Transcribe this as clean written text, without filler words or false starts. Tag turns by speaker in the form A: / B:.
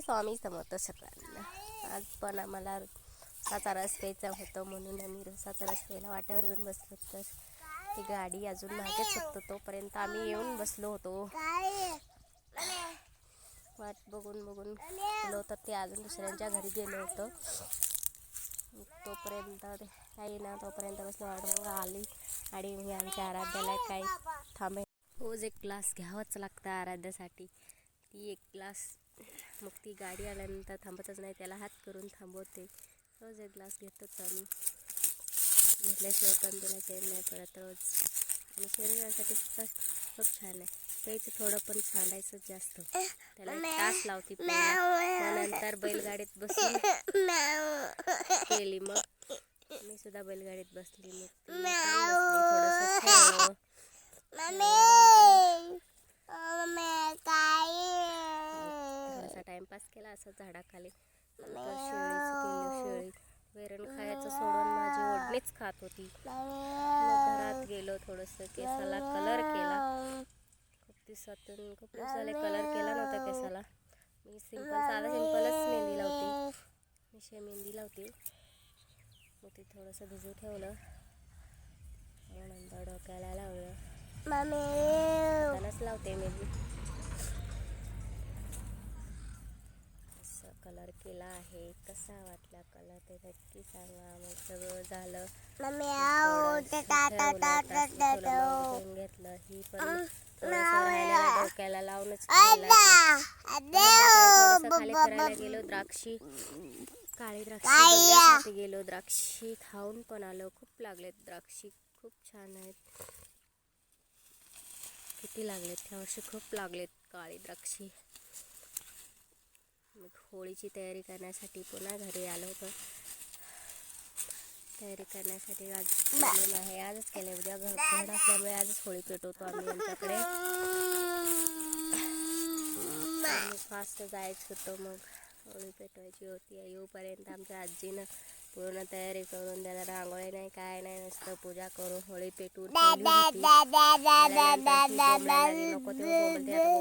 A: स्वामी समर्थ सगळ्यांना. आज पण आम्हाला रसाचा रस प्यायचा होतं म्हणून आम्ही रसाचा रस प्यायला वाट्यावर येऊन बसलो. तर ती गाडी अजून मागेच होतं, तोपर्यंत आम्ही येऊन बसलो होतो. वाट बघून गेलो तर ते अजून दुसऱ्यांच्या घरी गेलो होतो. तोपर्यंत काही ना तोपर्यंत बसलो वाट बघून आली. आणि मग आमच्या आराध्याला काही थांबे रोज एक ग्लास घ्यावाच लागतं आराध्यासाठी. ती एक ग्लास मग ती गाडी आल्यानंतर थांबतच नाही, त्याला हात करून थांबवते. रोज एक ग्लास घेतोच आम्ही, घेतल्याशिवाय पण त्याला चैन नाही पडत रोज. आणि शरीरासाठी सुद्धा खूप छान आहे. प्यायचं थोडं पण सांडायचं जास्त, त्याला एक तास लावते प्यायला. मग नंतर बैलगाडीत बसून केली. मग मी सुद्धा बैलगाडीत बसली. मग थोडंसं खेळलो, थोडासा टाइमपास केला असं झाडाखाली. शेळी वैरण खायचं सोडून माझी ओढणीच खात होती. मग घरात गेलो, थोडंसं केसाला कलर केला. खूप दिवसाले कलर केला नव्हता केसाला. मी साधा सिंपलच मेहंदी लावते, मिशे मेहंदी लावते. मग ते थोडंसं भिजू ठेवलं, नंतर डोक्याला लावलं. हातालाच लावते मेहंदी. असं कलर केला आहे. कसा वाटला कलर ते नक्की सांगा. मग सगळं झालं, घेतलं. ही पण डोक्याला लावूनच खाली फिरायला गेलो. द्राक्षी काळी द्राक्षी गेलो, द्राक्षी खाऊन पण आलो. खूप लागलेत द्राक्षी, खूप छान आहेत. किती लागलेत ह्यावर्षी, खूप लागलेत काळी द्राक्षी. मग होळीची तयारी करण्यासाठी पुन्हा घरी आलो होतो. तयारी करण्यासाठी आज केलेलं आहे, आजच केले. उद्या घर असल्यामुळे आजच होळी पेटवतो आम्ही आमच्याकडे. फास्ट जायचं होतं, मग होळी पेटवायची होती. येऊपर्यंत आमच्या आजीनं पूर्ण तयारी करून द्यायला, रांगोळी नाही काय नाही, नुसतं पूजा करून होळी पेटवून ठेवली होती. नको तेव्हा